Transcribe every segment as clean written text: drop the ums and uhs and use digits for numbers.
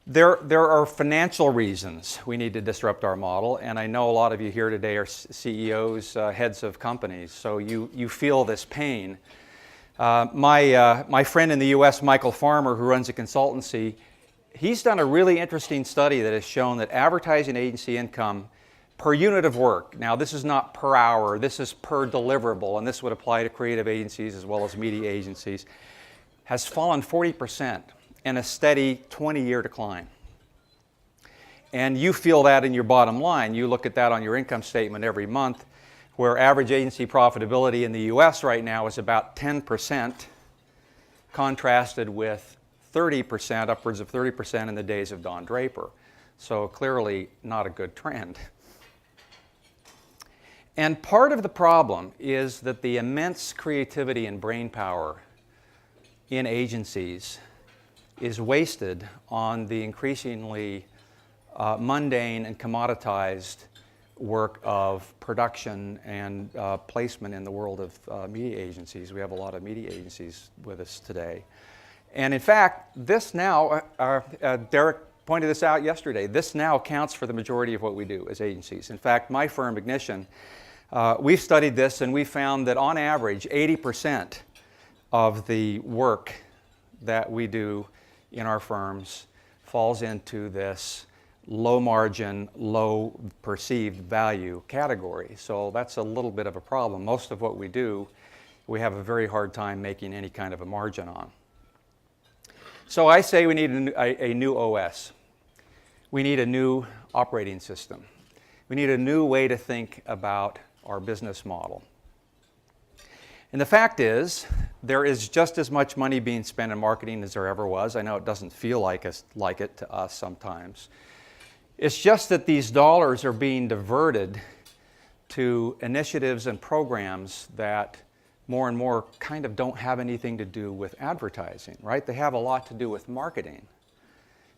There are financial reasons we need to disrupt our model, and I know a lot of you here today are CEOs, heads of companies, so you feel this pain. My friend in the US, Michael Farmer, who runs a consultancy, he's done a really interesting study that has shown that advertising agency income per unit of work, now this is not per hour, this is per deliverable, and this would apply to creative agencies as well as media agencies, has fallen 40% in a steady 20-year decline. And you feel that in your bottom line. You look at that on your income statement every month, where average agency profitability in the US right now is about 10%, contrasted with 30%, upwards of 30% in the days of Don Draper. So clearly not a good trend. And part of the problem is that the immense creativity and brain power in agencies is wasted on the increasingly mundane and commoditized work of production and placement in the world of media agencies. We have a lot of media agencies with us today. And in fact, this now, Derek pointed this out yesterday, this now accounts for the majority of what we do as agencies. In fact, my firm, Ignition, we've studied this and we found that on average, 80% of the work that we do in our firms falls into this low margin, low perceived value category. So that's a little bit of a problem. Most of what we do, we have a very hard time making any kind of a margin on. So I say we need a new OS. We need a new operating system. We need a new way to think about our business model. And the fact is, there is just as much money being spent in marketing as there ever was. I know it doesn't feel like it to us sometimes. It's just that these dollars are being diverted to initiatives and programs that more and more kind of don't have anything to do with advertising, right? They have a lot to do with marketing,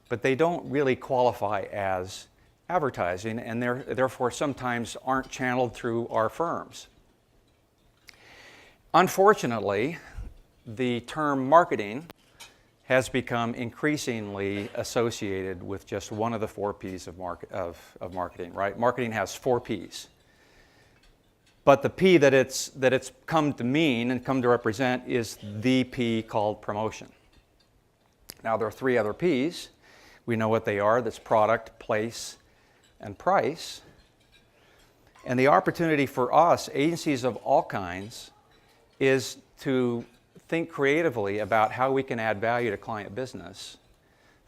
but they don't really qualify as advertising, and therefore sometimes aren't channeled through our firms. Unfortunately, the term marketing has become increasingly associated with just one of the 4 P's of marketing, right? Marketing has 4 P's. But the P that it's come to mean and come to represent is the P called promotion. Now there are 3 other P's. We know what they are. That's product, place, and price. And the opportunity for us, agencies of all kinds, is to think creatively about how we can add value to client business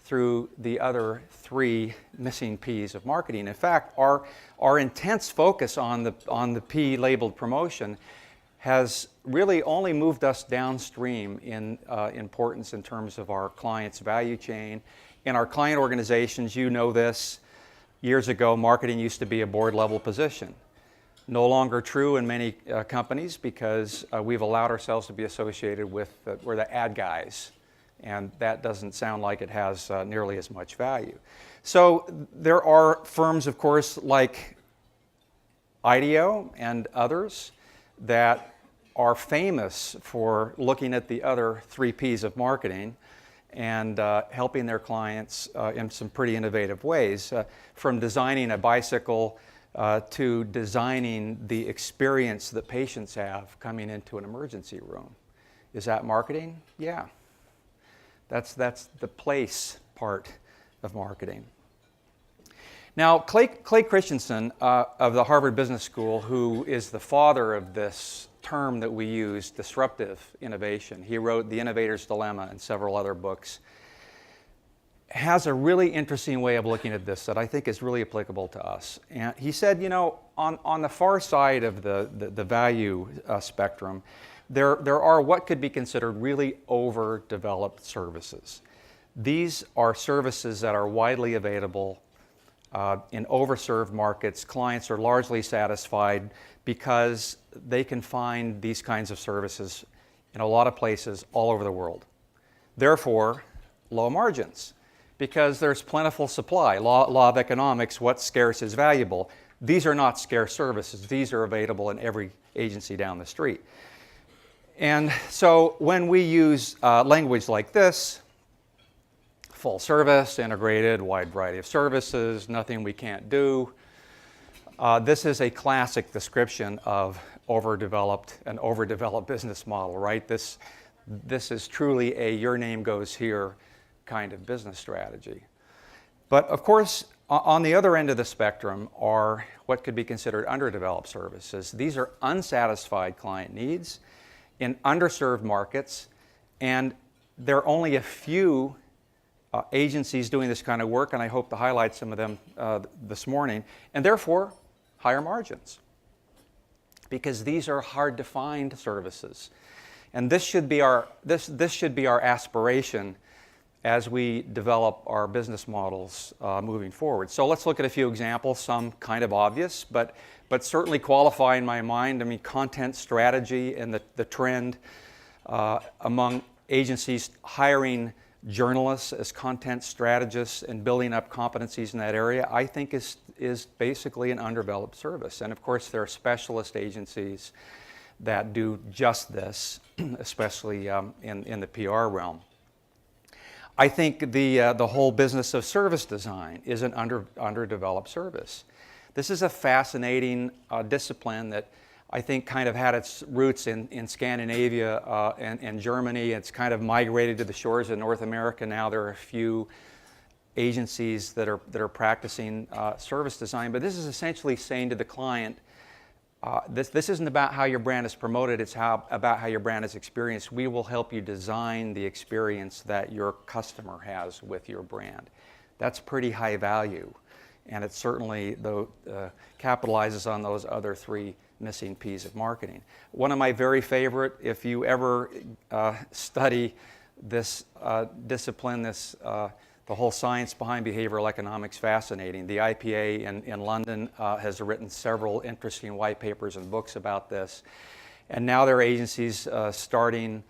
through the other 3 missing P's of marketing. In fact, our intense focus on the P labeled promotion has really only moved us downstream in importance in terms of our clients' value chain. In our client organizations, you know this, years ago marketing used to be a board level position. No longer true in many companies because we've allowed ourselves to be associated with we're the ad guys, and that doesn't sound like it has nearly as much value. So there are firms, of course, like IDEO and others that are famous for looking at the other 3 P's of marketing and helping their clients in some pretty innovative ways, from designing a bicycle to designing the experience that patients have coming into an emergency room. Is that marketing? Yeah. That's the place part of marketing. Now, Clay Christensen of the Harvard Business School, who is the father of this term that we use, disruptive innovation, he wrote The Innovator's Dilemma and several other books, has a really interesting way of looking at this that I think is really applicable to us. And he said, you know, on the far side of the value spectrum, there are what could be considered really overdeveloped services. These are services that are widely available in overserved markets. Clients are largely satisfied because they can find these kinds of services in a lot of places all over the world. Therefore, low margins, because there's plentiful supply. Law of economics, what's scarce is valuable. These are not scarce services. These are available in every agency down the street. And so when we use language like this, full service, integrated, wide variety of services, nothing we can't do. This is a classic description of an overdeveloped business model, right? This is truly a your name goes here kind of business strategy. But of course, on the other end of the spectrum are what could be considered underdeveloped services. These are unsatisfied client needs in underserved markets, and there are only a few agencies doing this kind of work, and I hope to highlight some of them this morning, and therefore higher margins, because these are hard to find services. And this should be our aspiration as we develop our business models moving forward. So let's look at a few examples, some kind of obvious, but certainly qualify in my mind. I mean, content strategy and the trend among agencies hiring journalists as content strategists and building up competencies in that area, I think is basically an undeveloped service. And of course, there are specialist agencies that do just this, especially in the PR realm. I think the whole business of service design is an underdeveloped service. This is a fascinating discipline that I think kind of had its roots in Scandinavia and Germany. It's kind of migrated to the shores of North America now. There are a few agencies that are practicing service design, but this is essentially saying to the client, this isn't about how your brand is promoted, it's about how your brand is experienced. We will help you design the experience that your customer has with your brand. That's pretty high value, and it certainly capitalizes on those other three missing P's of marketing. One of my very favorite, if you ever study this discipline, the whole science behind behavioral economics, fascinating. The IPA in London has written several interesting white papers and books about this. And now there are agencies starting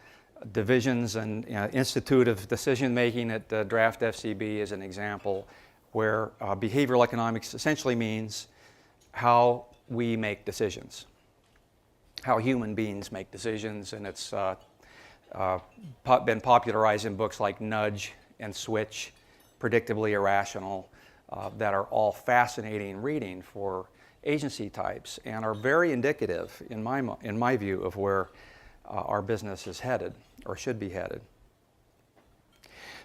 divisions, and Institute of Decision Making at Draft FCB is an example where behavioral economics essentially means how we make decisions, how human beings make decisions, and it's been popularized in books like Nudge and Switch, Predictably Irrational, that are all fascinating reading for agency types and are very indicative, in my view, of where our business is headed or should be headed.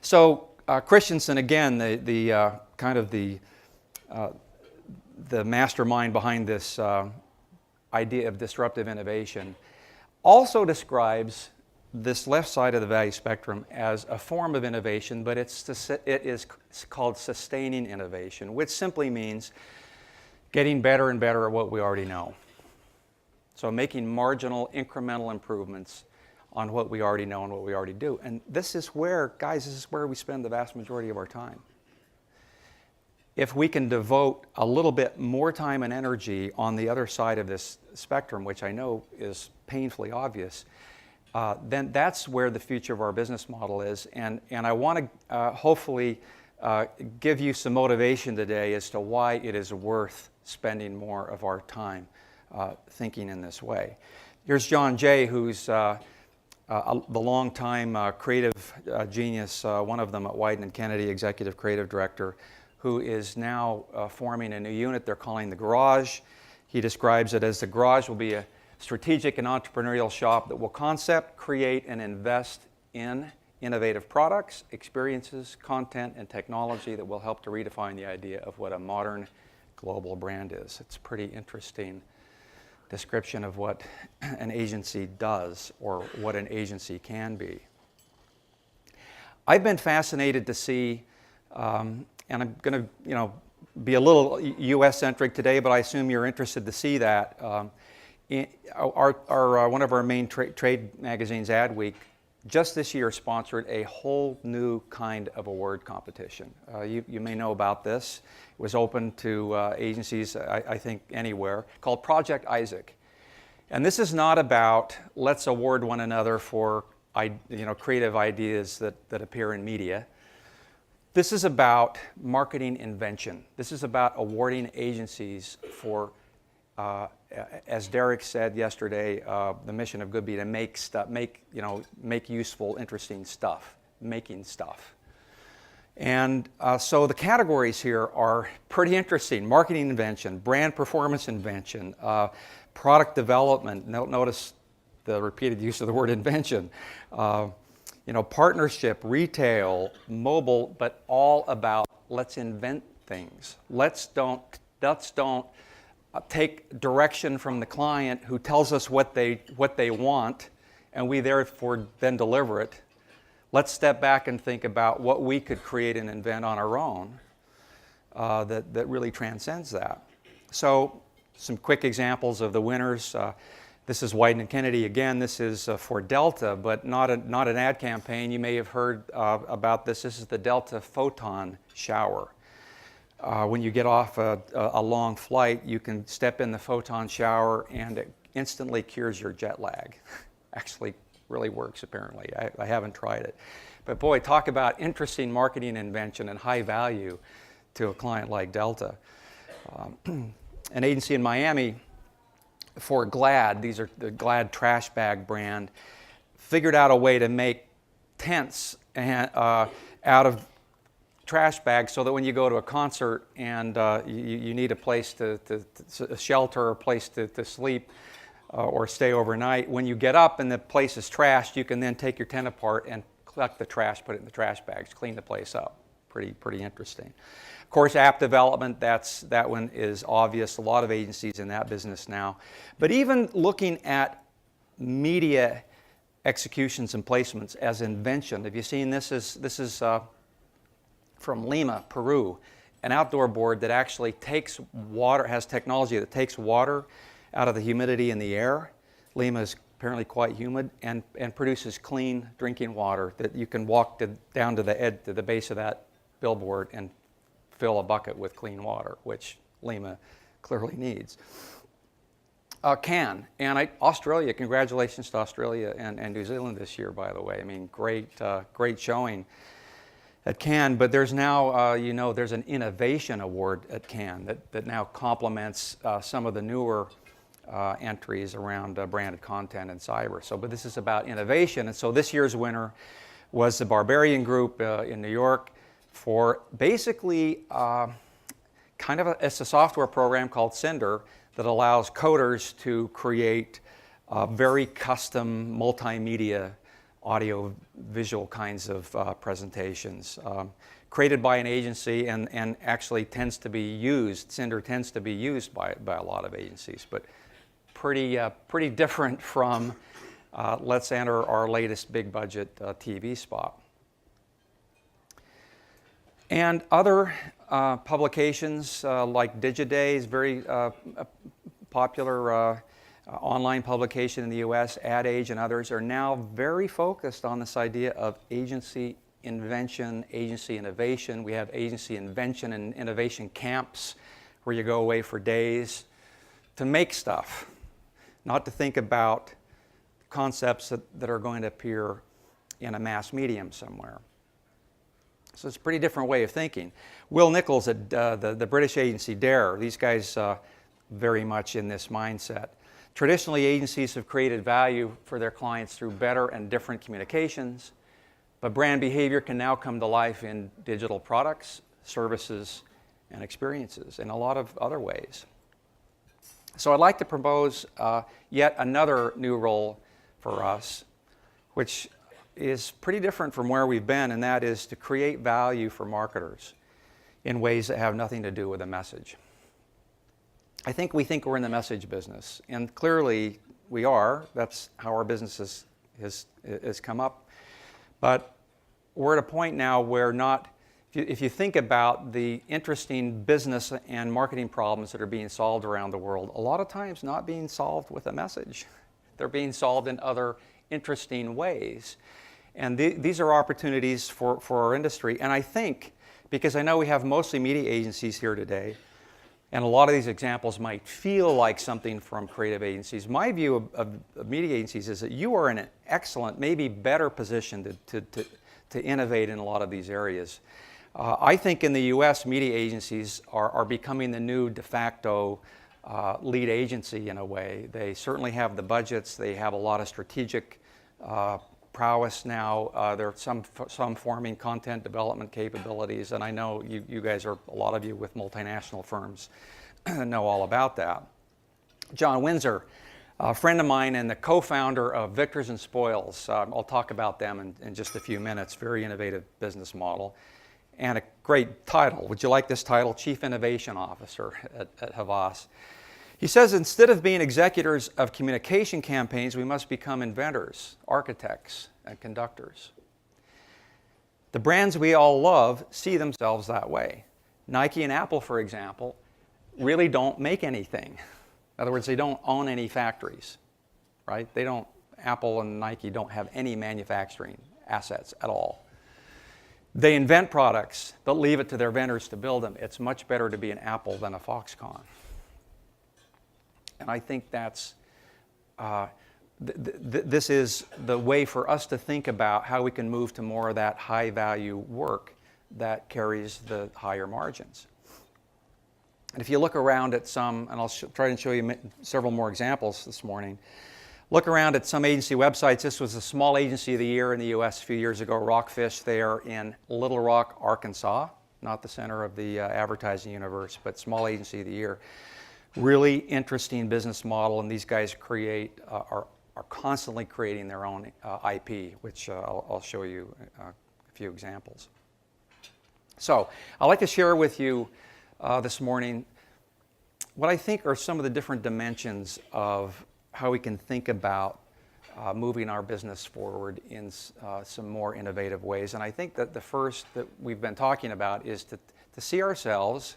So Christensen, again, the mastermind behind this idea of disruptive innovation, also describes this left side of the value spectrum as a form of innovation, but it is called sustaining innovation, which simply means getting better and better at what we already know. So making marginal, incremental improvements on what we already know and what we already do. And this is where, guys, this is where we spend the vast majority of our time. If we can devote a little bit more time and energy on the other side of this spectrum, which I know is painfully obvious, then that's where the future of our business model is. And I want to hopefully give you some motivation today as to why it is worth spending more of our time thinking in this way. Here's John Jay, who's the longtime creative genius, one of them at Wieden & Kennedy, executive creative director, who is now forming a new unit they're calling the Garage. He describes it as the Garage will be a strategic and entrepreneurial shop that will concept, create, and invest in innovative products, experiences, content, and technology that will help to redefine the idea of what a modern global brand is. It's a pretty interesting description of what an agency does or what an agency can be. I've been fascinated to see, and I'm going to be a little US-centric today, but I assume you're interested to see that. One of our main trade magazines, Adweek, just this year sponsored a whole new kind of award competition. You may know about this. It was open to agencies, I think, anywhere, called Project Isaac. And this is not about let's award one another for creative ideas that appear in media. This is about marketing invention. This is about awarding agencies for as Derek said yesterday, the mission of Good Be to make useful, interesting stuff, making stuff. And so the categories here are pretty interesting. Marketing invention, brand performance invention, product development. Notice the repeated use of the word invention. Partnership, retail, mobile, but all about let's invent things. Let's don't take direction from the client who tells us what they want, and we therefore then deliver it. Let's step back and think about what we could create and invent on our own that really transcends that. So some quick examples of the winners. This is Wieden & Kennedy again. This is for Delta, but not an ad campaign. You may have heard about this. This is the Delta Photon shower. When you get off a long flight, you can step in the photon shower and it instantly cures your jet lag. Actually really works apparently. I haven't tried it. But boy, talk about interesting marketing invention and high value to a client like Delta. An agency in Miami for Glad, these are the Glad trash bag brand, figured out a way to make tents out of trash bags so that when you go to a concert and you need a place to shelter, a place to sleep or stay overnight, when you get up and the place is trashed, you can then take your tent apart and collect the trash, put it in the trash bags, clean the place up. Pretty interesting. Of course, app development, that one is obvious. A lot of agencies in that business now. But even looking at media executions and placements as invention, have you seen this? This is from Lima, Peru, an outdoor board that actually takes water, has technology that takes water out of the humidity in the air. Lima is apparently quite humid and produces clean drinking water that you can walk down to the base of that billboard and fill a bucket with clean water, which Lima clearly needs. Cannes and Australia. Congratulations to Australia and New Zealand this year, by the way. I mean, great showing at Cannes. But there's now, there's an innovation award at Cannes that now complements some of the newer entries around branded content and cyber. But this is about innovation, and so this year's winner was the Barbarian Group in New York for basically it's a software program called Cinder that allows coders to create very custom multimedia audio-visual kinds of presentations created by an agency and actually tends to be used, Cinder tends to be used by a lot of agencies, but pretty different from let's enter our latest big budget TV spot. And other publications like Digiday is very popular online publication in the US, Ad Age and others are now very focused on this idea of agency invention, agency innovation. We have agency invention and innovation camps where you go away for days to make stuff, not to think about concepts that are going to appear in a mass medium somewhere. So it's a pretty different way of thinking. Will Nichols at the British agency Dare, these guys very much in this mindset. Traditionally, agencies have created value for their clients through better and different communications, but brand behavior can now come to life in digital products, services, and experiences in a lot of other ways. So I'd like to propose yet another new role for us, which is pretty different from where we've been, and that is to create value for marketers in ways that have nothing to do with a message. I think we think we're in the message business, and clearly we are. That's how our business has come up. But we're at a point now where if you think about the interesting business and marketing problems that are being solved around the world, a lot of times not being solved with a message. They're being solved in other interesting ways. And these are opportunities for our industry. And I think, because I know we have mostly media agencies here today, and a lot of these examples might feel like something from creative agencies, my view of media agencies is that you are in an excellent, maybe better position to innovate in a lot of these areas. I think in the US, media agencies are becoming the new de facto lead agency in a way. They certainly have the budgets, they have a lot of strategic prowess now. There are some forming content development capabilities, and I know you guys are, a lot of you with multinational firms know all about that. John Windsor, a friend of mine and the co-founder of Victors and Spoils. I'll talk about them in just a few minutes. Very innovative business model and a great title. Would you like this title? Chief Innovation Officer at Havas. He says, instead of being executors of communication campaigns, we must become inventors, architects, and conductors. The brands we all love see themselves that way. Nike and Apple, for example, really don't make anything. In other words, they don't own any factories, right? Apple and Nike don't have any manufacturing assets at all. They invent products, but leave it to their vendors to build them. It's much better to be an Apple than a Foxconn. And I think that's, this is the way for us to think about how we can move to more of that high-value work that carries the higher margins. And if you look around at some, and I'll try and show you several more examples this morning, look around at some agency websites. This was the Small Agency of the Year in the U.S. a few years ago, Rockfish there in Little Rock, Arkansas, not the center of the advertising universe, but Small Agency of the Year. Really interesting business model, and these guys are constantly creating their own IP, which I'll show you a few examples. So I'd like to share with you this morning what I think are some of the different dimensions of how we can think about moving our business forward in some more innovative ways. And I think that the first that we've been talking about is to see ourselves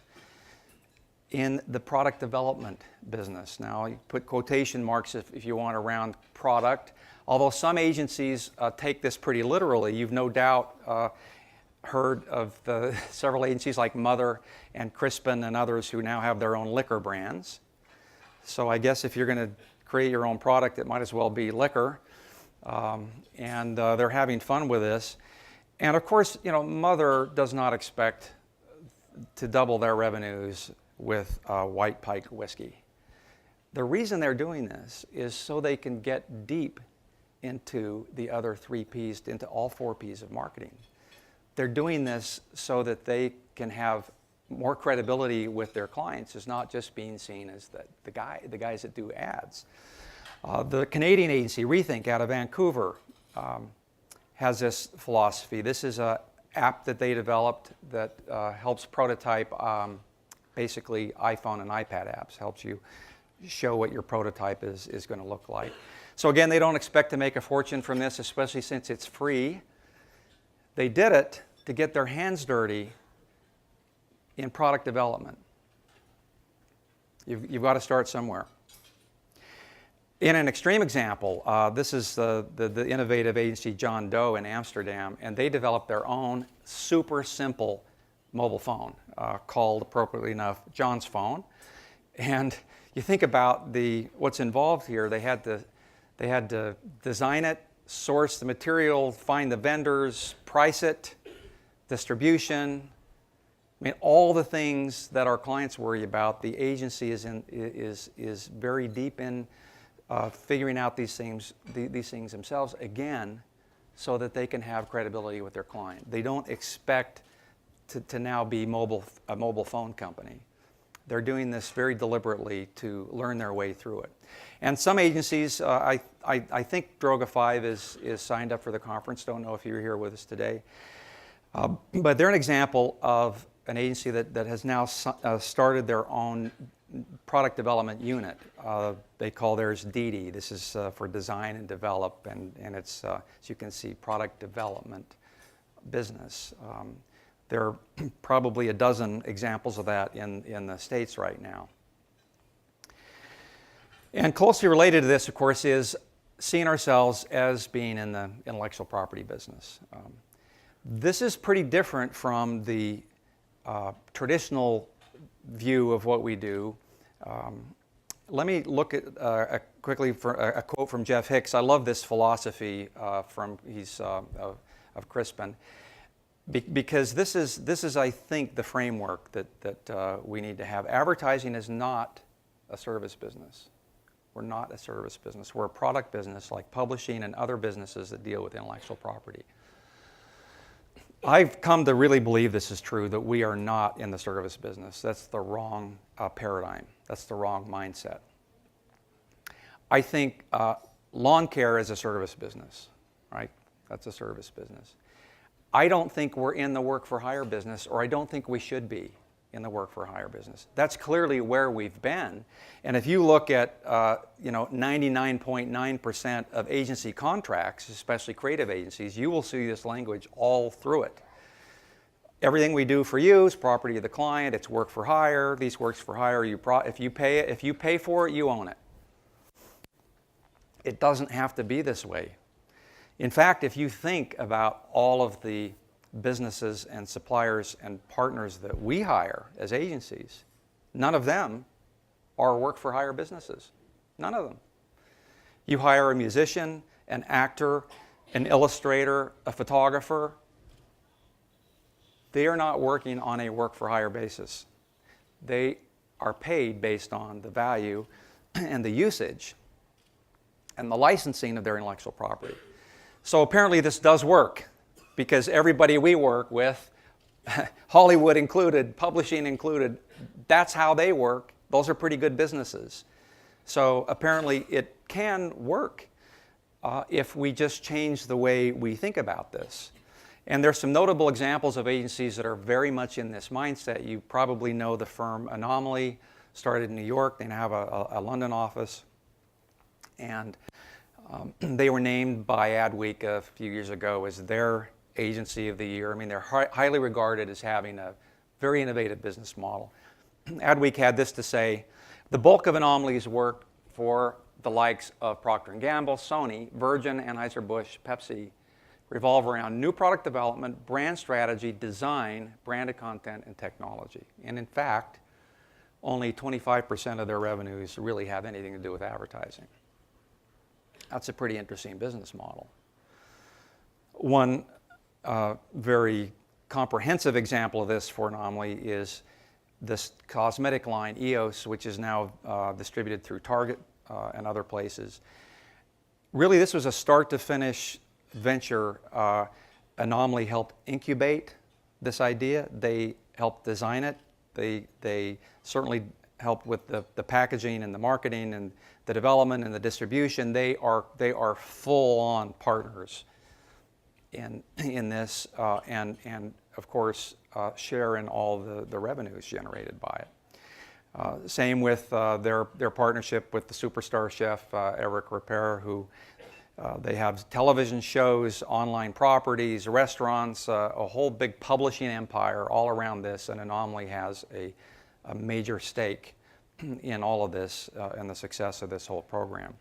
in the product development business. Now, you put quotation marks if you want around product. Although some agencies take this pretty literally, you've no doubt heard of the several agencies like Mother and Crispin and others who now have their own liquor brands. So I guess if you're going to create your own product, it might as well be liquor. And they're having fun with this. And of course, Mother does not expect to double their revenues with White Pike whiskey. The reason they're doing this is so they can get deep into the other 3 Ps, into all 4 Ps of marketing. They're doing this so that they can have more credibility with their clients, is not just being seen as the guys that do ads. The Canadian agency, Rethink, out of Vancouver, has this philosophy. This is an app that they developed that helps prototype basically iPhone and iPad apps, helps you show what your prototype is going to look like. So again, they don't expect to make a fortune from this, especially since it's free. They did it to get their hands dirty in product development. You've got to start somewhere. In an extreme example, this is the innovative agency John Doe in Amsterdam, and they developed their own super simple mobile phone called, appropriately enough, John's Phone. And you think about what's involved here. They had to design it, source the material, find the vendors, price it, distribution. I mean, all the things that our clients worry about, the agency is very deep in figuring out these things themselves, again, so that they can have credibility with their client. They don't expect to now be a mobile phone company. They're doing this very deliberately to learn their way through it. And some agencies, I think Droga 5 is signed up for the conference. Don't know if you're here with us today. But they're an example of an agency that has now started their own product development unit. They call theirs DD. This is for design and develop, and it's, as you can see, product development business. There are probably a dozen examples of that in the States right now. And closely related to this, of course, is seeing ourselves as being in the intellectual property business. This is pretty different from the traditional view of what we do. Let me look at quickly for a quote from Jeff Hicks. I love this philosophy he's of Crispin, because this is I think the framework that we need to have. Advertising is not a service business. We're not a service business. We're a product business like publishing and other businesses that deal with intellectual property. I've come to really believe this is true, that we are not in the service business. That's the wrong paradigm. That's the wrong mindset. I think lawn care is a service business, right? That's a service business. I don't think we're in the work-for-hire business, or I don't think we should be in the work-for-hire business. That's clearly where we've been. And if you look at 99.9% of agency contracts, especially creative agencies, you will see this language all through it. Everything we do for you is property of the client. It's work-for-hire. These works-for-hire. If you pay for it, you own it. It doesn't have to be this way. In fact, if you think about all of the businesses and suppliers and partners that we hire as agencies, none of them are work-for-hire businesses. None of them. You hire a musician, an actor, an illustrator, a photographer. They are not working on a work-for-hire basis. They are paid based on the value and the usage and the licensing of their intellectual property. So apparently this does work, because everybody we work with, Hollywood included, publishing included, that's how they work. Those are pretty good businesses. So apparently it can work if we just change the way we think about this. And there's some notable examples of agencies that are very much in this mindset. You probably know the firm Anomaly, started in New York. They now have a London office. And they were named by Adweek a few years ago as their agency of the year. I mean, they're highly regarded as having a very innovative business model. Adweek had this to say: the bulk of Anomaly's work for the likes of Procter & Gamble, Sony, Virgin, Anheuser-Busch, Pepsi revolve around new product development, brand strategy, design, branded content, and technology. And in fact, only 25% of their revenues really have anything to do with advertising. That's a pretty interesting business model. One very comprehensive example of this for Anomaly is this cosmetic line, EOS, which is now distributed through Target and other places. Really, this was a start-to-finish venture. Anomaly helped incubate this idea. They helped design it. They certainly helped with the packaging and the marketing and the development and the distribution. They are full-on partners in this, and of course share in all the revenues generated by it. Same with their partnership with the superstar chef Eric Ripert, who they have television shows, online properties, restaurants, a whole big publishing empire all around this, and Anomaly has a major stake in all of this and the success of this whole program.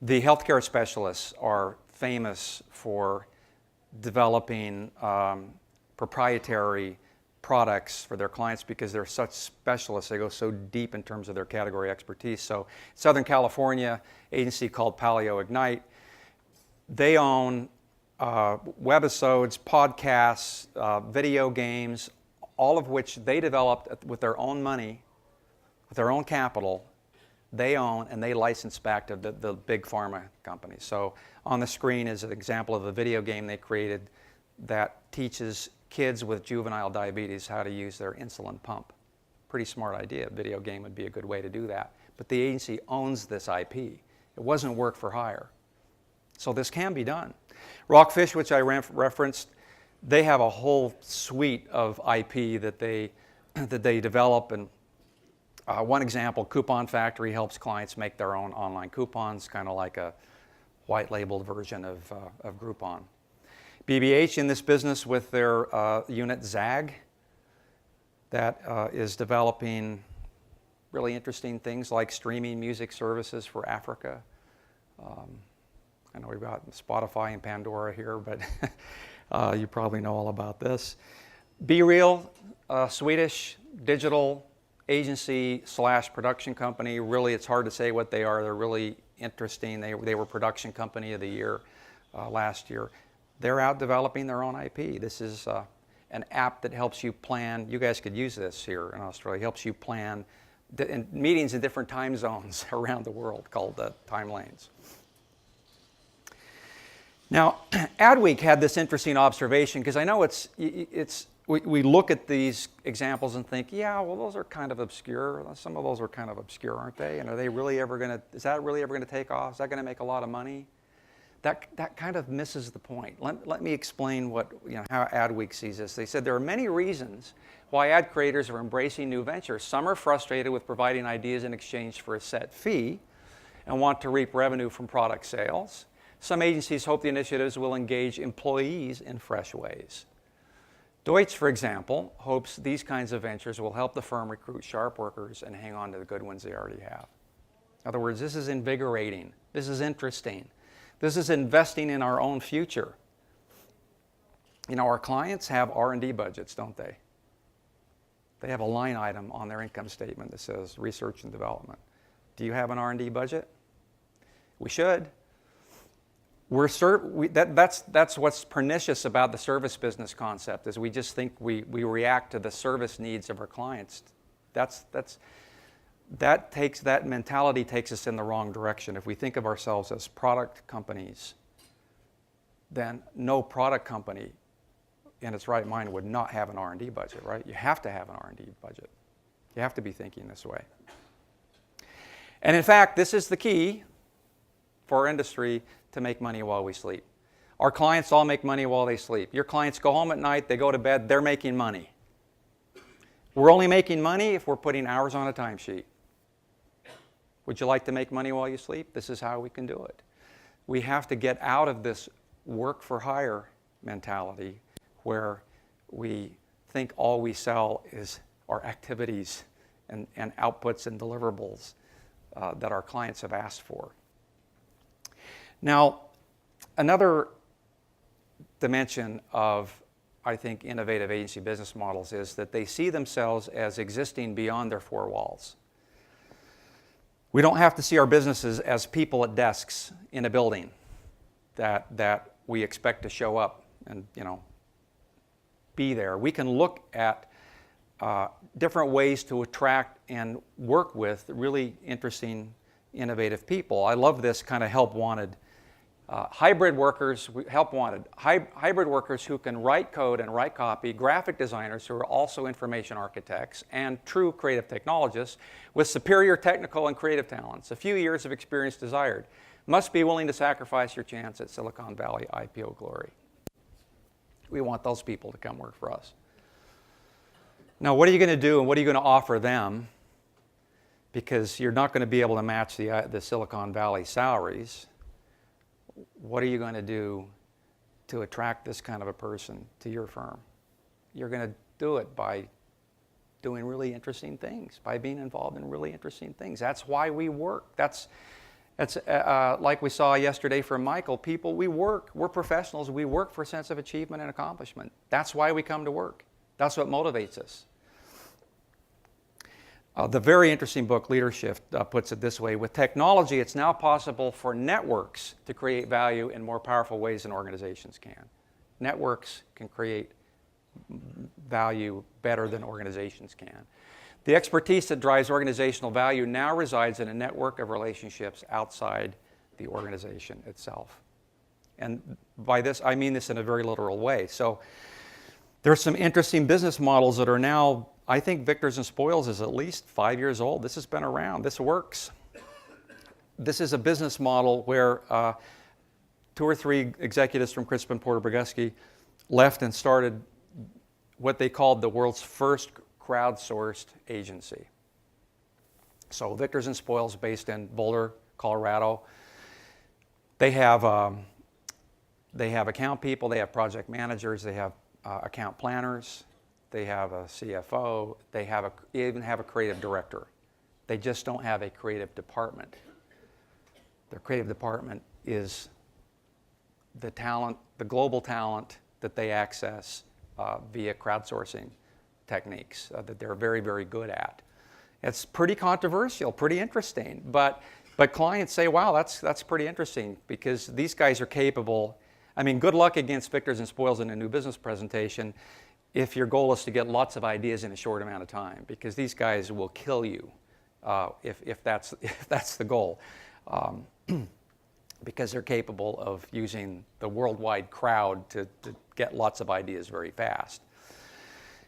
The healthcare specialists are famous for developing proprietary products for their clients because they're such specialists. They go so deep in terms of their category expertise. So Southern California, agency called Paleo Ignite, they own webisodes, podcasts, video games, all of which they developed with their own money, with their own capital. They own and they license back to the big pharma companies. So on the screen is an example of a video game they created that teaches kids with juvenile diabetes how to use their insulin pump. Pretty smart idea. A video game would be a good way to do that. But the agency owns this IP. It wasn't work for hire. So this can be done. Rockfish, which I referenced, they have a whole suite of IP that they develop. And one example, Coupon Factory helps clients make their own online coupons, kind of like a white-labeled version of Groupon. BBH in this business with their unit ZAG that is developing really interesting things like streaming music services for Africa. I know we've got Spotify and Pandora here, but you probably know all about this. BeReal, Swedish digital agency / production company. Really, it's hard to say what they are. They're really interesting. They were production company of the year last year. They're out developing their own IP. This is an app that helps you plan. You guys could use this here in Australia. Helps you plan meetings in different time zones around the world, called time lanes. Now, Adweek had this interesting observation, because I know we look at these examples and think, yeah, well, those are kind of obscure. Some of those are kind of obscure, aren't they? And is that really ever going to take off? Is that going to make a lot of money? That kind of misses the point. Let me explain how Adweek sees this. They said there are many reasons why ad creators are embracing new ventures. Some are frustrated with providing ideas in exchange for a set fee and want to reap revenue from product sales. Some agencies hope the initiatives will engage employees in fresh ways. Deutsch, for example, hopes these kinds of ventures will help the firm recruit sharp workers and hang on to the good ones they already have. In other words, this is invigorating. This is interesting. This is investing in our own future. Our clients have R&D budgets, don't they? They have a line item on their income statement that says research and development. Do you have an R&D budget? We should. That's what's pernicious about the service business concept, is we just think we react to the service needs of our clients. That mentality takes us in the wrong direction. If we think of ourselves as product companies, then no product company in its right mind would not have an R&D budget, right? You have to have an R&D budget. You have to be thinking this way. And in fact, this is the key for our industry to make money while we sleep. Our clients all make money while they sleep. Your clients go home at night, they go to bed, they're making money. We're only making money if we're putting hours on a timesheet. Would you like to make money while you sleep? This is how we can do it. We have to get out of this work for hire mentality where we think all we sell is our activities and outputs and deliverables that our clients have asked for. Now, another dimension of, I think, innovative agency business models is that they see themselves as existing beyond their four walls. We don't have to see our businesses as people at desks in a building that we expect to show up and be there. We can look at different ways to attract and work with really interesting, innovative people. I love this kind of help wanted. Hybrid workers, help wanted. Hybrid workers who can write code and write copy, graphic designers who are also information architects, and true creative technologists with superior technical and creative talents. A few years of experience desired. Must be willing to sacrifice your chance at Silicon Valley IPO glory. We want those people to come work for us. Now, what are you going to do and what are you going to offer them? Because you're not going to be able to match the Silicon Valley salaries. What are you going to do to attract this kind of a person to your firm? You're going to do it by doing really interesting things, by being involved in really interesting things. That's why we work. That's like we saw yesterday from Michael. People, we work. We're professionals. We work for a sense of achievement and accomplishment. That's why we come to work. That's what motivates us. The very interesting book, Leadership, puts it this way. With technology, it's now possible for networks to create value in more powerful ways than organizations can. Networks can create value better than organizations can. The expertise that drives organizational value now resides in a network of relationships outside the organization itself. And by this, I mean this in a very literal way. So there's some interesting business models that are now, I think Victors and Spoils is at least 5 years old. This has been around. This works. This is a business model where 2 or 3 executives from Crispin Porter Bogusky left and started what they called the world's first crowdsourced agency. So Victors and Spoils, based in Boulder, Colorado. They have account people, they have project managers, they have account planners, they have a CFO, they even have a creative director. They just don't have a creative department. Their creative department is the talent, the global talent that they access via crowdsourcing techniques that they're very, very good at. It's pretty controversial, pretty interesting, but clients say, wow, that's pretty interesting because these guys are capable. I mean, good luck against Victors and Spoils in a new business presentation if your goal is to get lots of ideas in a short amount of time, because these guys will kill you if that's the goal, because they're capable of using the worldwide crowd to get lots of ideas very fast.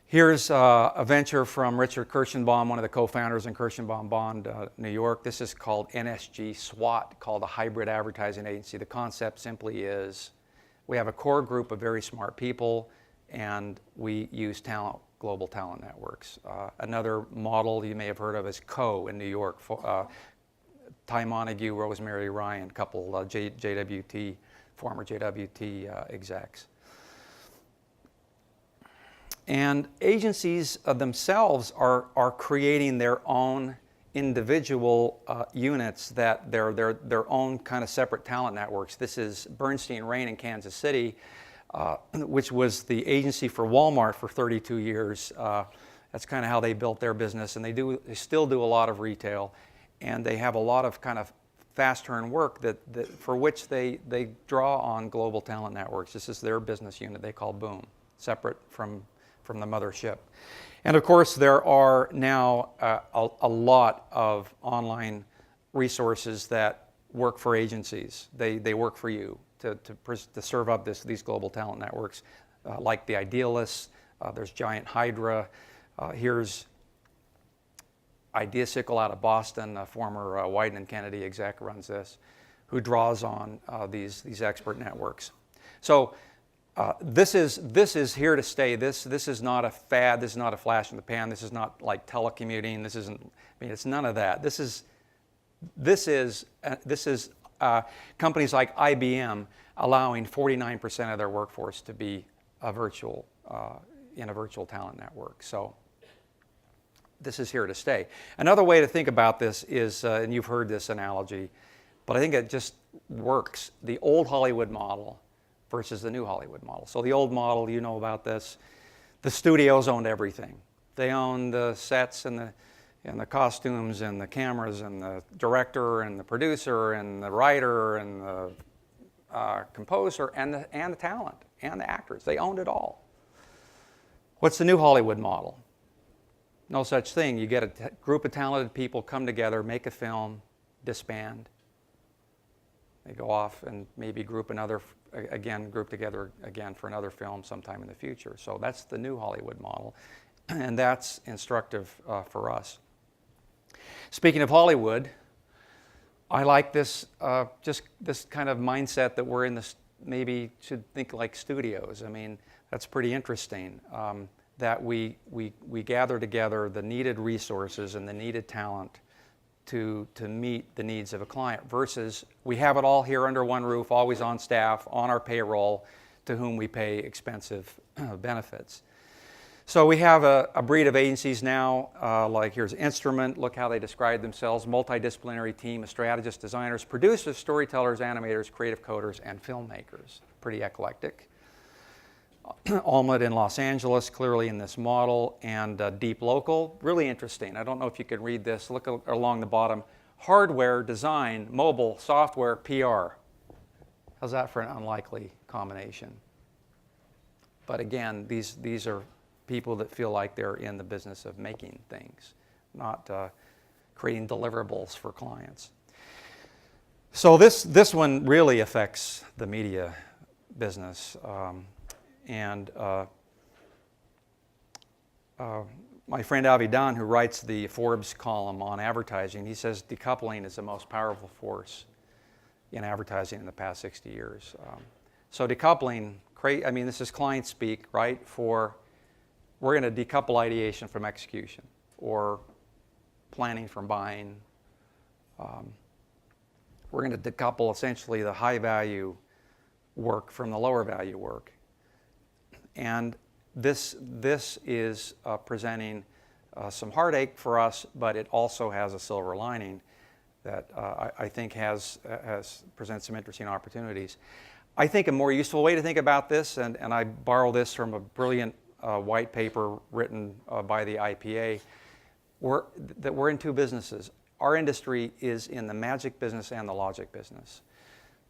Here's a venture from Richard Kirschenbaum, one of the co-founders in Kirschenbaum Bond, New York. This is called NSG SWAT, called a hybrid advertising agency. The concept simply is we have a core group of very smart people, and we use global talent networks. Another model you may have heard of is CO in New York. Ty Montague, Rosemary Ryan, couple JWT, former JWT execs. And agencies themselves are creating their own individual units that they're their own kind of separate talent networks. This is Bernstein Rain in Kansas City, which was the agency for Walmart for 32 years. That's kind of how they built their business, and they still do a lot of retail, and they have a lot of kind of fast turn work for which they draw on global talent networks. This is their business unit they call Boom, separate from the mothership. And of course, there are now a lot of online resources that work for agencies. They work for you to serve up these global talent networks, like the Idealists. There's Giant Hydra. Here's Ideasicle out of Boston, a former Wieden & Kennedy exec runs this, who draws on these expert networks. So this is here to stay. This is not a fad. This is not a flash in the pan. This is not like telecommuting. This isn't. I mean, it's none of that. This is companies like IBM allowing 49% of their workforce to be in a virtual talent network. So this is here to stay. Another way to think about this is, and you've heard this analogy, but I think it just works. The old Hollywood model versus the new Hollywood model. So the old model, you know about this, the studios owned everything. They owned the sets and the costumes and the cameras and the director and the producer and the writer and the composer and the talent and the actors. They owned it all. What's the new Hollywood model? No such thing. You get a group of talented people come together, make a film, disband. They go off and maybe group together again for another film sometime in the future. So that's the new Hollywood model, and that's instructive for us. Speaking of Hollywood, I like this just this kind of mindset that we're in this. Maybe should think like studios. I mean, that's pretty interesting. That we gather together the needed resources and the needed talent to meet the needs of a client, versus we have it all here under one roof, always on staff, on our payroll, to whom we pay expensive benefits. So we have a breed of agencies now, like here's Instrument. Look how they describe themselves: multidisciplinary team of strategists, designers, producers, storytellers, animators, creative coders, and filmmakers. Pretty eclectic. Almond in Los Angeles, clearly in this model, and Deep Local, really interesting. I don't know if you can read this. Look along the bottom. Hardware, design, mobile, software, PR. How's that for an unlikely combination? But again, these are people that feel like they're in the business of making things, not creating deliverables for clients. So this one really affects the media business. My friend Avi Dunn, who writes the Forbes column on advertising, he says decoupling is the most powerful force in advertising in the past 60 years. So decoupling, I mean, this is client speak, right? We're going to decouple ideation from execution, or planning from buying. We're going to decouple essentially the high value work from the lower value work. And this is presenting some heartache for us, but it also has a silver lining that I think presents some interesting opportunities. I think a more useful way to think about this, and I borrow this from a brilliant white paper written by the IPA, that we're in two businesses. Our industry is in the magic business and the logic business.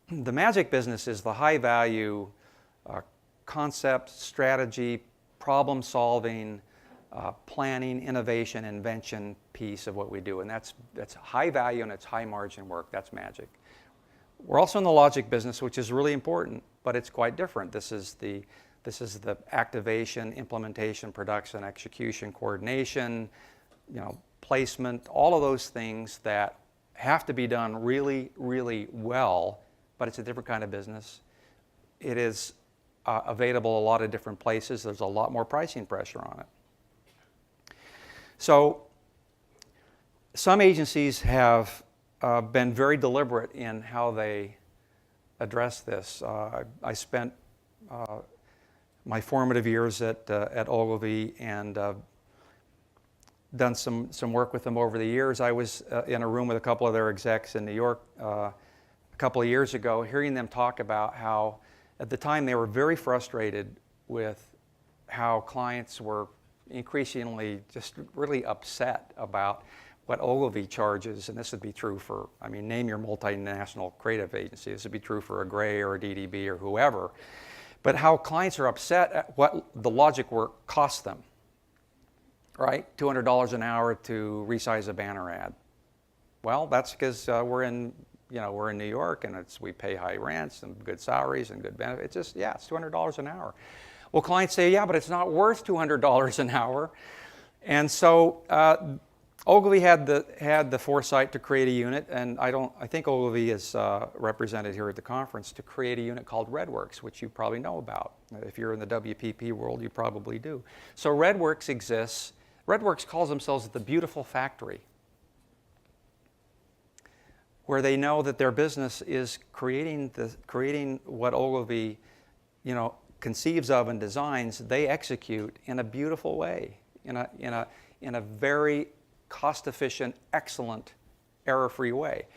The magic business is the high value concept, strategy, problem-solving, planning, innovation, invention piece of what we do. And that's high value and it's high margin work. That's magic. We're also in the logic business, which is really important, but it's quite different. This is the activation, implementation, production, execution, coordination, placement, all of those things that have to be done really, really well, but it's a different kind of business. It is available a lot of different places. There's a lot more pricing pressure on it. So some agencies have been very deliberate in how they address this. I spent my formative years at Ogilvy and done some work with them over the years. I was in a room with a couple of their execs in New York a couple of years ago, hearing them talk about how at the time they were very frustrated with how clients were increasingly just really upset about what Ogilvy charges, and this would be true for, name your multinational creative agency. This would be true for a Gray or a DDB or whoever. But how clients are upset at what the logic work costs them, right? $200 an hour to resize a banner ad. Well, that's because we're in New York and we pay high rents and good salaries and good benefits. It's $200 an hour. Well, clients say, yeah, but it's not worth $200 an hour. And so Ogilvy had the foresight to create a unit, and I think Ogilvy is represented here at the conference, to create a unit called RedWorks, which you probably know about. If you're in the WPP world, you probably do. So RedWorks exists. RedWorks calls themselves the Beautiful Factory, where they know that their business is creating what Ogilvy, conceives of and designs. They execute in a beautiful way, in a very cost-efficient, excellent, error-free way.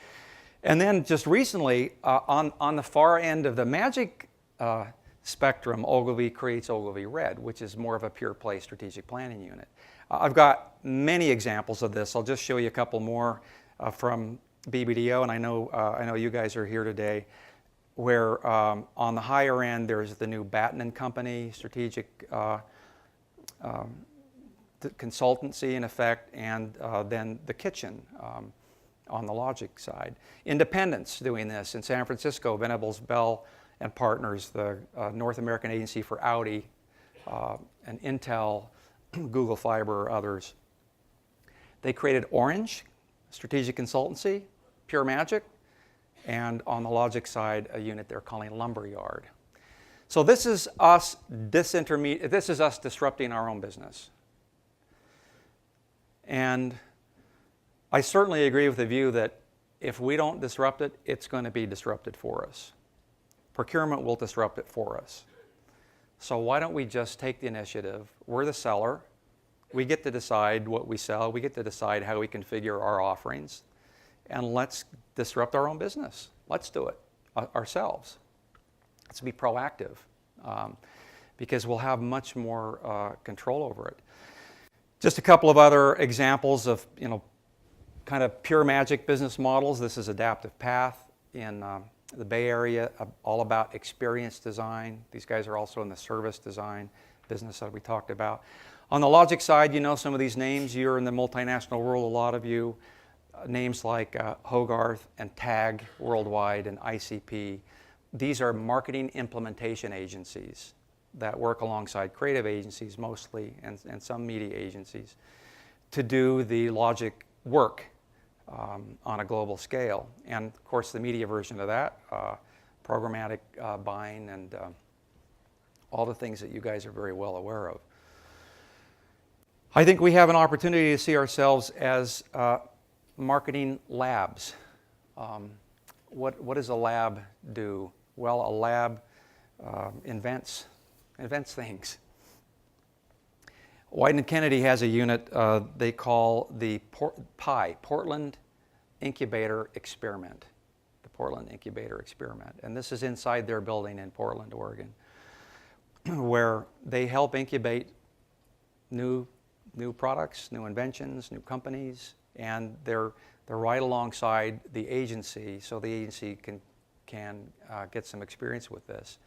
And then just recently, on the far end of the magic spectrum, Ogilvy creates Ogilvy Red, which is more of a pure-play strategic planning unit. I've got many examples of this. I'll just show you a couple more from BBDO, and I know you guys are here today, where on the higher end there's the new Batten & Company strategic consultancy in effect, and then the kitchen on the logic side. Independents doing this in San Francisco, Venables, Bell and Partners, the North American agency for Audi, and Intel, Google Fiber, others. They created Orange, strategic consultancy, pure magic, and on the logic side, a unit they're calling Lumberyard. So this is us disrupting our own business. And I certainly agree with the view that if we don't disrupt it, it's going to be disrupted for us. Procurement will disrupt it for us. So why don't we just take the initiative? We're the seller. We get to decide what we sell. We get to decide how we configure our offerings. And let's disrupt our own business. Let's do it ourselves. Let's be proactive because we'll have much more control over it. Just a couple of other examples of kind of pure magic business models. This is Adaptive Path in the Bay Area, all about experience design. These guys are also in the service design business that we talked about. On the logic side, you know some of these names. You're in the multinational world, a lot of you. Names like Hogarth and TAG Worldwide and ICP. These are marketing implementation agencies that work alongside creative agencies mostly and some media agencies to do the logic work on a global scale. And of course the media version of that, programmatic buying and all the things that you guys are very well aware of. I think we have an opportunity to see ourselves as marketing labs. What does a lab do? Well, a lab invents things. Wieden & Kennedy has a unit they call the PI, Portland Incubator Experiment. The Portland Incubator Experiment. And this is inside their building in Portland, Oregon, where they help incubate new products, new inventions, new companies, and they're right alongside the agency, so the agency can get some experience with this.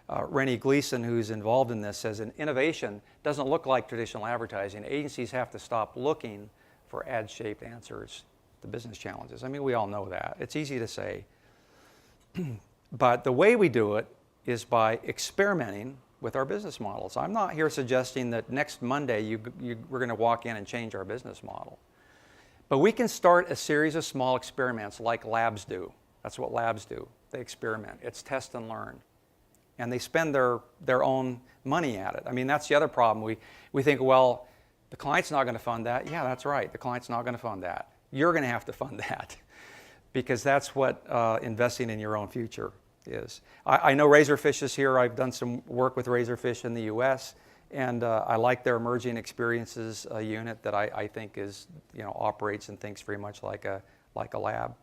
Rennie Gleason, who's involved in this, says an innovation doesn't look like traditional advertising. Agencies have to stop looking for ad-shaped answers to business challenges. I mean, we all know that. It's easy to say. But the way we do it is by experimenting with our business models. I'm not here suggesting that next Monday we're going to walk in and change our business model. But we can start a series of small experiments like labs do. That's what labs do. They experiment. It's test and learn. And they spend their own money at it. I mean, that's the other problem. We think, well, the client's not going to fund that. Yeah, that's right. The client's not going to fund that. You're going to have to fund that because that's what investing in your own future is. I know Razorfish is here. I've done some work with Razorfish in the U.S., and I like their emerging experiences unit that I think is, operates and thinks very much like a lab.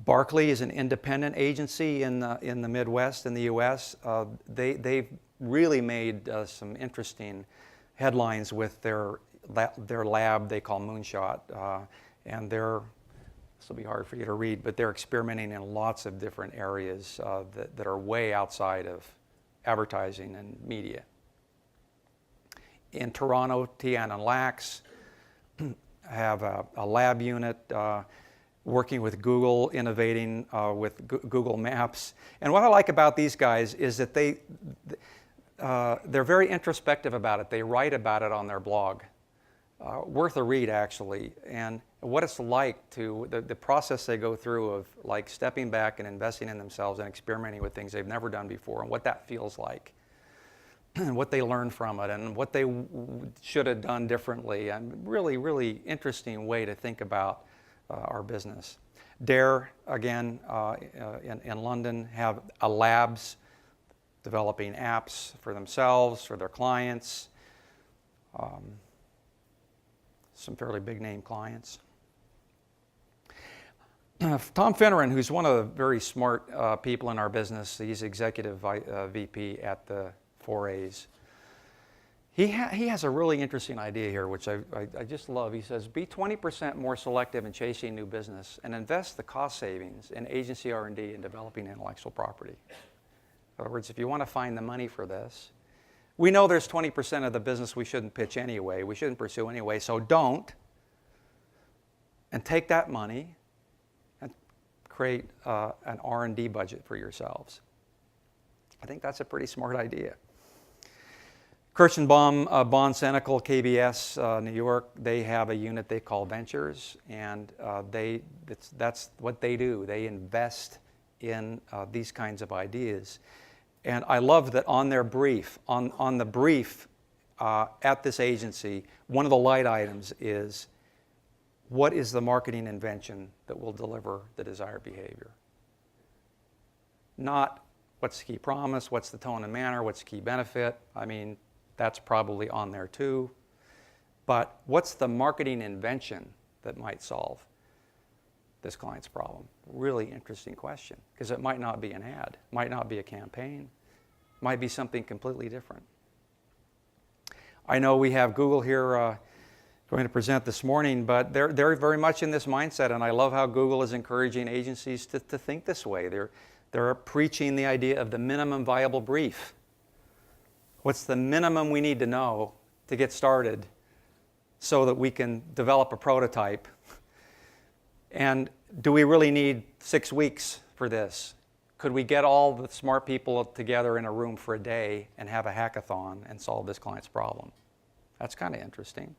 Barclay is an independent agency in the Midwest in the U.S. They've really made some interesting headlines with their lab they call Moonshot, and this will be hard for you to read, but they're experimenting in lots of different areas that are way outside of advertising and media. In Toronto, Tian and Lax have a lab unit working with Google, innovating with Google Maps. And what I like about these guys is that they're very introspective about it. They write about it on their blog. Worth a read, actually. And what it's like the process they go through of like stepping back and investing in themselves and experimenting with things they've never done before, and what that feels like, and what they learn from it, and what they should have done differently. And really, really interesting way to think about our business. Dare, again, in London, have a labs developing apps for themselves, for their clients. Some fairly big name clients. Tom Finneran, who's one of the very smart people in our business, he's executive VP at the 4As. He has a really interesting idea here, which I just love. He says, be 20% more selective in chasing new business and invest the cost savings in agency R&D and developing intellectual property. In other words, if you want to find the money for this, we know there's 20% of the business we shouldn't pitch anyway, we shouldn't pursue anyway, so don't. And take that money and create an R&D budget for yourselves. I think that's a pretty smart idea. Kirschenbaum, Bond-Senecal, KBS, New York, they have a unit they call Ventures, and that's what they do. They invest in these kinds of ideas. And I love that on their brief, on the brief at this agency, one of the light items is, what is the marketing invention that will deliver the desired behavior? Not what's the key promise, what's the tone and manner, what's the key benefit. I mean, that's probably on there too. But what's the marketing invention that might solve this client's problem? Really interesting question, because it might not be an ad, might not be a campaign, might be something completely different. I know we have Google here going to present this morning, but they're very much in this mindset, and I love how Google is encouraging agencies to think this way. They're preaching the idea of the minimum viable brief. What's the minimum we need to know to get started so that we can develop a prototype? And do we really need 6 weeks for this? Could we get all the smart people together in a room for a day and have a hackathon and solve this client's problem? That's kind of interesting.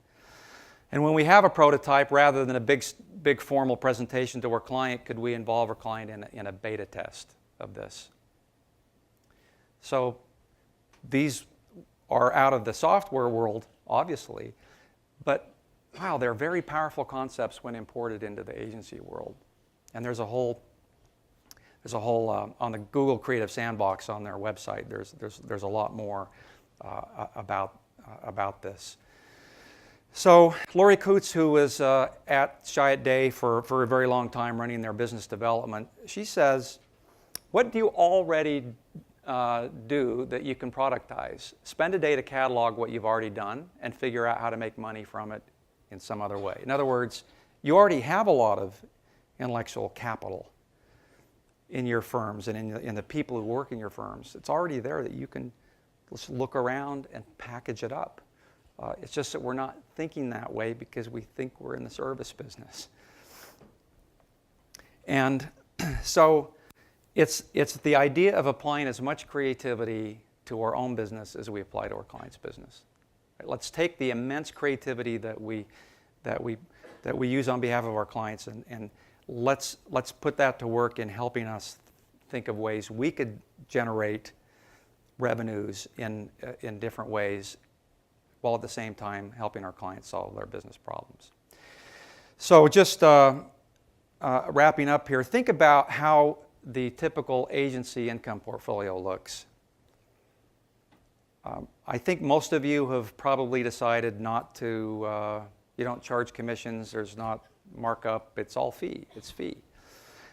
And when we have a prototype, rather than a big formal presentation to our client, could we involve our client in a beta test of this? So these are out of the software world, obviously, but wow, they're very powerful concepts when imported into the agency world. And there's a whole on the Google Creative Sandbox on their website. There's a lot more about this. So Lori Coots, who was at Chiat Day for a very long time running their business development, she says, what do you already do that you can productize? Spend a day to catalog what you've already done and figure out how to make money from it in some other way. In other words, you already have a lot of intellectual capital. in your firms and in the people who work in your firms. It's already there that you can just look around and package it up. It's just that we're not thinking that way because we think we're in the service business. And so it's the idea of applying as much creativity to our own business as we apply to our clients' business. Right? Let's take the immense creativity that we use on behalf of our clients and let's put that to work in helping us think of ways we could generate revenues in different ways, while at the same time helping our clients solve their business problems. So just wrapping up here, think about how the typical agency income portfolio looks. I think most of you have probably decided not to, you don't charge commissions, there's not markup, it's all fee, it's fee.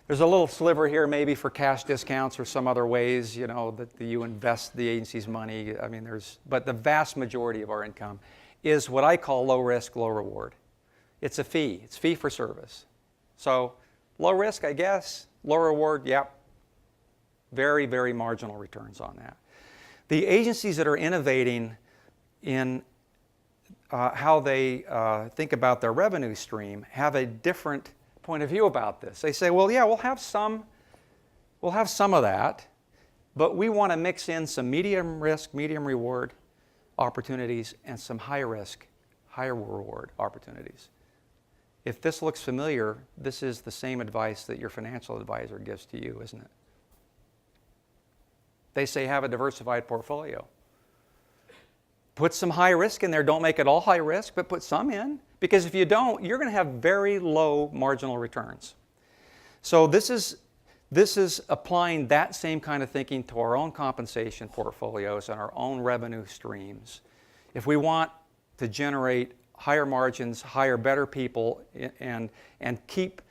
There's a little sliver here maybe for cash discounts or some other ways, you know, that you invest the agency's money. I mean, but the vast majority of our income is what I call low risk, low reward. It's a fee, it's fee for service. So low risk, I guess, low reward, yep. Very, very marginal returns on that. The agencies that are innovating in how they think about their revenue stream have a different point of view about this. They say, well, yeah, we'll have some of that, but we want to mix in some medium risk, medium reward opportunities and some high risk, higher reward opportunities. If this looks familiar, this is the same advice that your financial advisor gives to you, isn't it? They say have a diversified portfolio. Put some high risk in there. Don't make it all high risk, but put some in. Because if you don't, you're going to have very low marginal returns. So this is applying that same kind of thinking to our own compensation portfolios and our own revenue streams. If we want to generate higher margins, hire better people, and keep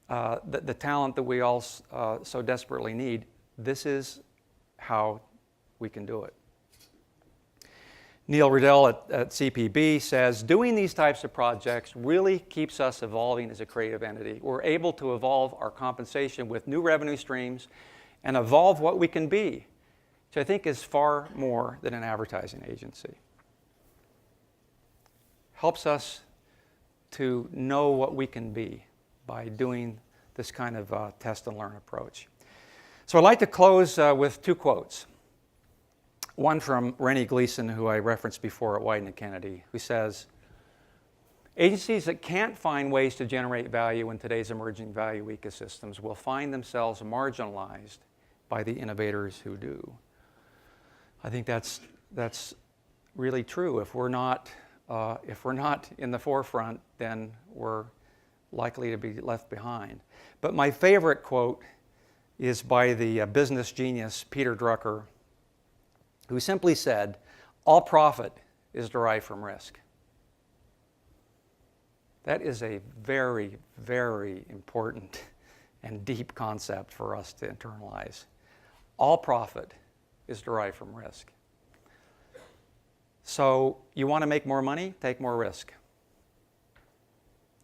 the talent that we all so desperately need, this is how we can do it. Neil Riddell at CPB says, doing these types of projects really keeps us evolving as a creative entity. We're able to evolve our compensation with new revenue streams and evolve what we can be, which I think is far more than an advertising agency. Helps us to know what we can be by doing this kind of test and learn approach. So I'd like to close with two quotes. One from Rennie Gleason, who I referenced before at Wieden & Kennedy, who says, agencies that can't find ways to generate value in today's emerging value ecosystems will find themselves marginalized by the innovators who do. I think that's really true. If we're not in the forefront, then we're likely to be left behind. But my favorite quote is by the business genius Peter Drucker, who simply said, all profit is derived from risk. That is a very, very important and deep concept for us to internalize. All profit is derived from risk. So you want to make more money? Take more risk.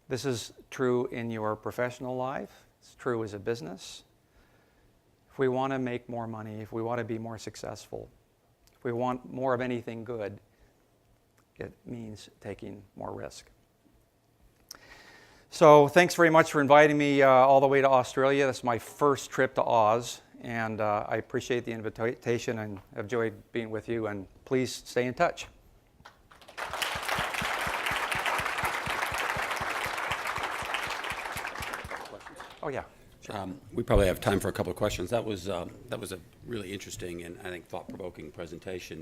This is true in your professional life. It's true as a business. If we want to make more money, if we want to be more successful, if we want more of anything good, it means taking more risk. So thanks very much for inviting me all the way to Australia. This is my first trip to Oz, and I appreciate the invitation and have enjoyed being with you, and please stay in touch. Oh, yeah. Sure. We probably have time for a couple of questions. That was a really interesting and I think thought-provoking presentation.